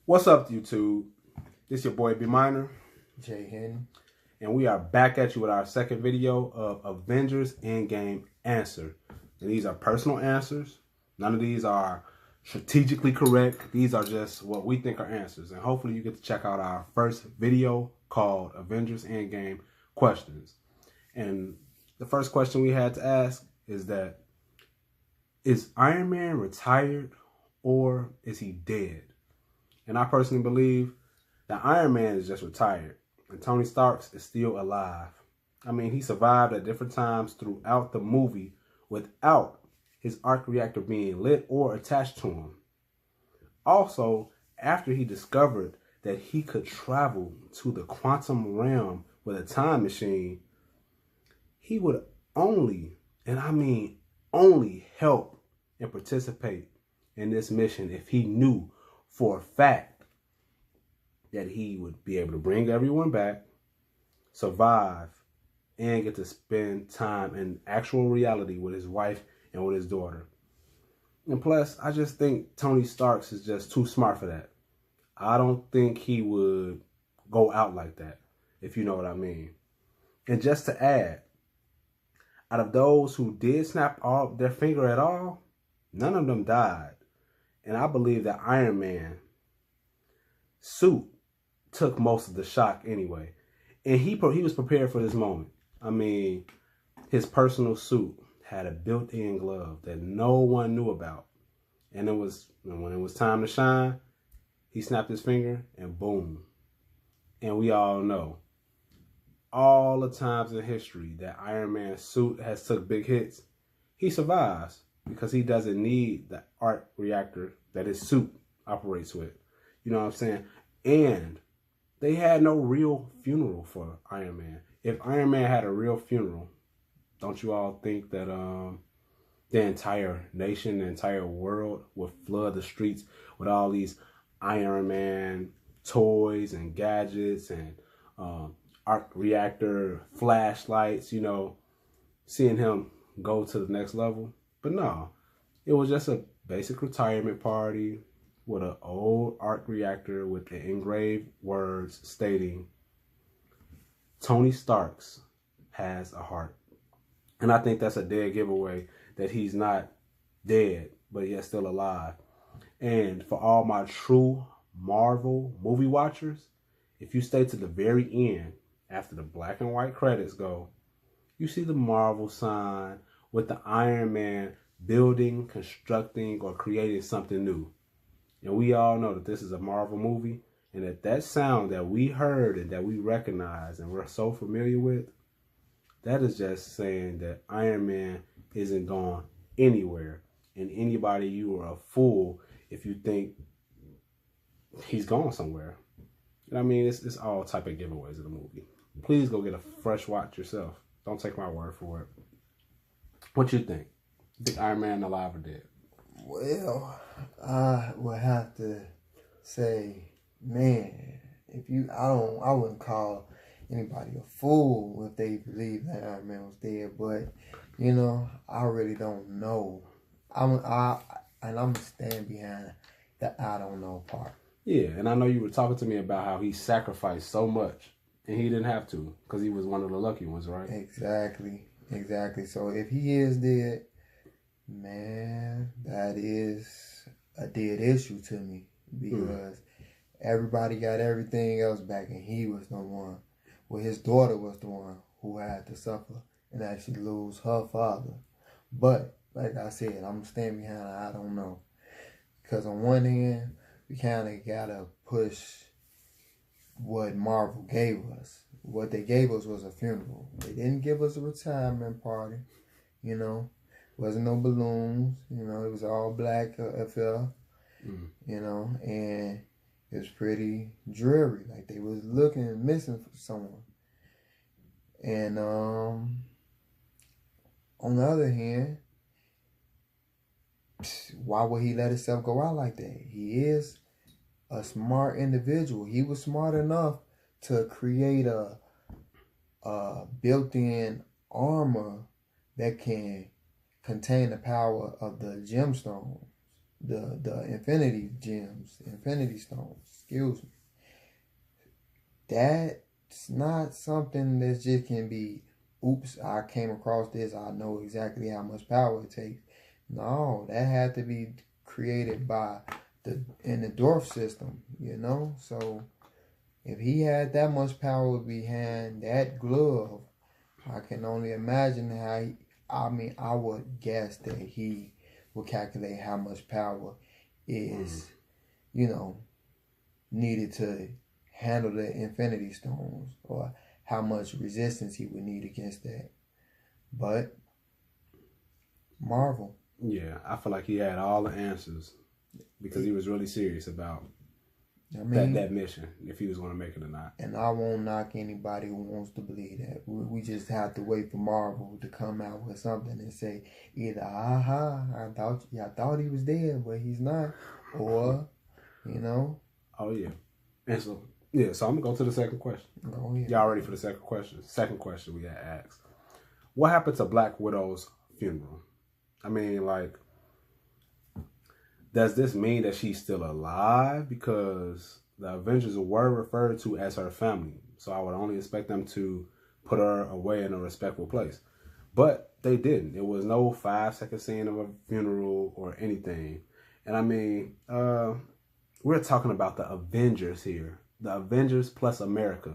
What's up, YouTube? This your boy B Minor, Jay Henny, and we are back at you with our second video of Avengers EndGame Answer. And these are personal answers. None of these are strategically correct. These are just what we think are answers. And hopefully you get to check out our first video called Avengers EndGame Questions. And the first question we had to ask is that, is Iron Man retired or is he dead? And I personally believe that Iron Man is just retired and Tony Stark is still alive. I mean, he survived at different times throughout the movie without his arc reactor being lit or attached to him. Also, after he discovered that he could travel to the quantum realm with a time machine, he would only, and I mean only, help and participate in this mission if he knew for a fact that he would be able to bring everyone back, survive, and get to spend time in actual reality with his wife and with his daughter. And plus, I just think Tony Stark is just too smart for that. I don't think he would go out like that, if you know what I mean. And just to add, out of those who did snap off their finger at all, none of them died. And I believe that Iron Man suit took most of the shock anyway. And he was prepared for this moment. I mean, his personal suit had a built-in glove that no one knew about. And when it was time to shine, he snapped his finger and boom. And we all know all the times in history that Iron Man's suit has took big hits, he survives because he doesn't need the arc reactor that his suit operates with. You know what I'm saying? And they had no real funeral for Iron Man. If Iron Man had a real funeral, don't you all think that the entire nation, the entire world would flood the streets with all these Iron Man toys and gadgets and arc reactor flashlights, you know, seeing him go to the next level? But no, it was just a basic retirement party with an old arc reactor with the engraved words stating, Tony Stark's has a heart. And I think that's a dead giveaway that he's not dead, but yet still alive. And for all my true Marvel movie watchers, if you stay to the very end, after the black and white credits go, you see the Marvel sign with the Iron Man building, constructing, or creating something new. And we all know that this is a Marvel movie, and that sound that we heard and that we recognize and we're so familiar with, that is just saying that Iron Man isn't gone anywhere. And anybody, you are a fool if you think he's gone somewhere. I mean, it's all type of giveaways of the movie. Please go get a fresh watch yourself. Don't take my word for it. What you think? Think Iron Man alive or dead? Well, I would have to say, man, I wouldn't call anybody a fool if they believe that Iron Man was dead, but you know, I really don't know. I'm gonna stand behind the I don't know part. Yeah, and I know you were talking to me about how he sacrificed so much, and he didn't have to because he was one of the lucky ones, right? Exactly. So if he is dead, man, that is a dead issue to me because everybody got everything else back and he was the one. Well, his daughter was the one who had to suffer and actually lose her father. But, like I said, I'm standing behind I don't know. Because on one hand, we kind of got to push what Marvel gave us. What they gave us was a funeral. They didn't give us a retirement party, you know. Wasn't no balloons, you know. It was all black affair, you know. And it was pretty dreary. Like they was looking and missing for someone. And on the other hand, why would he let himself go out like that? He is a smart individual. He was smart enough to create a built-in armor that can contain the power of the gemstones. the Infinity Gems, Infinity Stones. Excuse me. That's not something that just can be, oops, I came across this, I know exactly how much power it takes. No, that had to be created by in the dwarf system, you know? So if he had that much power behind that glove, I can only imagine I would guess that he would calculate how much power is, needed to handle the Infinity Stones, or how much resistance he would need against that. But Marvel. Yeah, I feel like he had all the answers because he was really serious about that mission, if he was going to make it or not. And I won't knock anybody who wants to believe that. We just have to wait for Marvel to come out with something and say either, I thought he was dead, but he's not, or, Oh, yeah. And so, so I'm going to go to the second question. Go ahead. Y'all ready for the second question? Second question we got asked. What happened to Black Widow's funeral? I mean, like, does this mean that she's still alive? Because the Avengers were referred to as her family. So I would only expect them to put her away in a respectful place. But they didn't. There was no 5-second scene of a funeral or anything. And I mean, we're talking about the Avengers here. The Avengers plus America.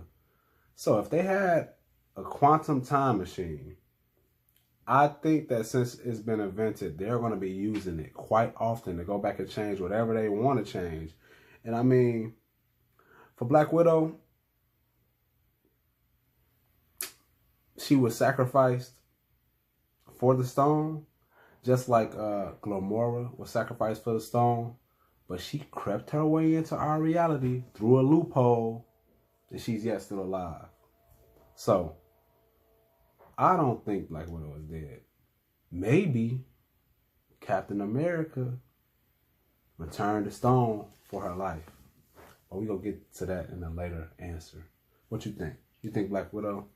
So if they had a quantum time machine, I think that since it's been invented, they're going to be using it quite often to go back and change whatever they want to change. And I mean, for Black Widow, she was sacrificed for the stone, just like Glomora was sacrificed for the stone. But she crept her way into our reality through a loophole, and she's yet still alive. So, I don't think Black Widow is dead. Maybe Captain America returned the stone for her life. But we're going to get to that in a later answer. What you think? You think Black Widow,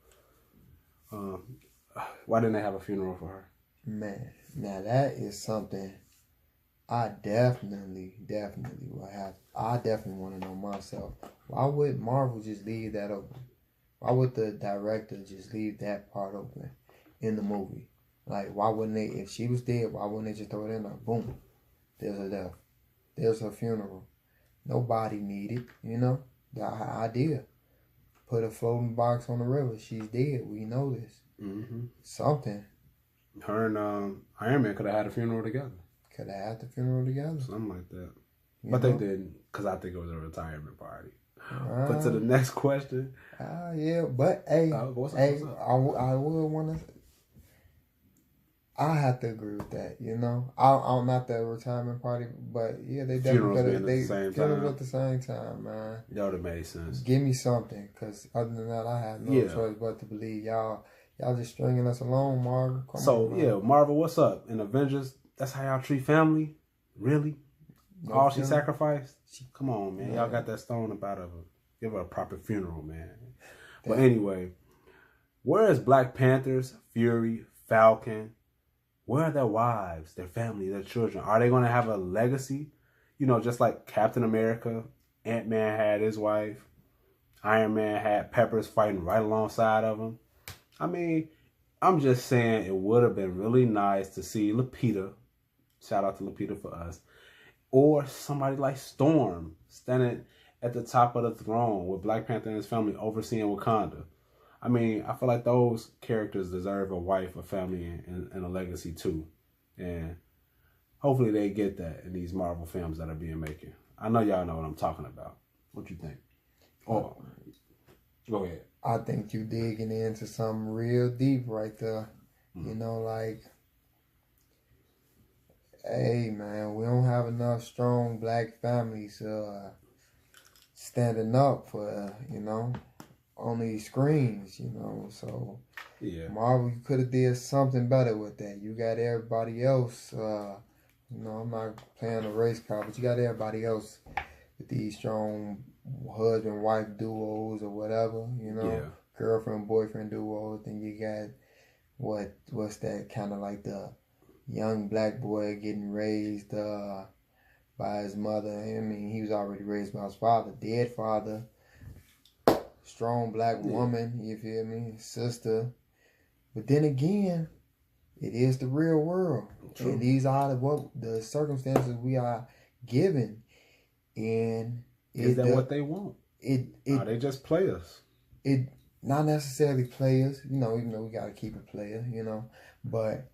why didn't they have a funeral for her? Man, now that is something I definitely will have. I definitely want to know myself. Why would Marvel just leave that open? Why would the director just leave that part open in the movie? Like, why wouldn't they, if she was dead, why wouldn't they just throw it in there? Boom. There's her death. There's her funeral. Nobody needed, the idea. Put a floating box on the river. She's dead. We know this. Mm-hmm. Something. Her and Iron Man could have had a funeral together. Could have had the funeral together. Something like that. But they didn't, because I think it was a retirement party. But to the next question. Yeah, but hey, what's up? I would want to. I have to agree with that. I'm not the retirement party, but yeah, they definitely funerals at the same time, man. That would have made sense. Give me something, because other than that, I have no choice but to believe y'all just stringing us along, Marvel. Come on, Marvel, what's up? In Avengers, that's how y'all treat family? Really? All she sacrificed? Come on, man. Y'all got that stone about her. Give her a proper funeral, man. But anyway, where is Black Panther's Fury, Falcon? Where are their wives, their family, their children? Are they going to have a legacy? Just like Captain America, Ant-Man had his wife. Iron Man had Peppers fighting right alongside of him. I mean, I'm just saying it would have been really nice to see Lupita. Shout out to Lupita for us. Or somebody like Storm standing at the top of the throne with Black Panther and his family overseeing Wakanda. I mean, I feel like those characters deserve a wife, a family, and a legacy too. And hopefully they get that in these Marvel films that are being made. I know y'all know what I'm talking about. What you think? Oh, go ahead. I think you digging into something real deep right there. Like, hey man, we don't have enough strong Black families standing up for, on these screens, so yeah. Marvel, you could have did something better with that. You got everybody else, I'm not playing a race card, but you got everybody else with these strong husband-wife duos or whatever, girlfriend-boyfriend duos. Then you got, what's that, kind of like the young Black boy getting raised by his mother. I mean, he was already raised by his father, dead father, strong black woman, you feel me, sister. But then again, it is the real world. True. And these are the circumstances we are given. And is that what they want? They just players. It not necessarily players, you know, even though we gotta keep it player, you know, but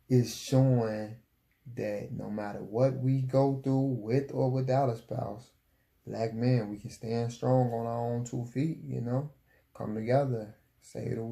it's showing that no matter what we go through with or without a spouse, black men, we can stand strong on our own 2 feet, you know, come together, say the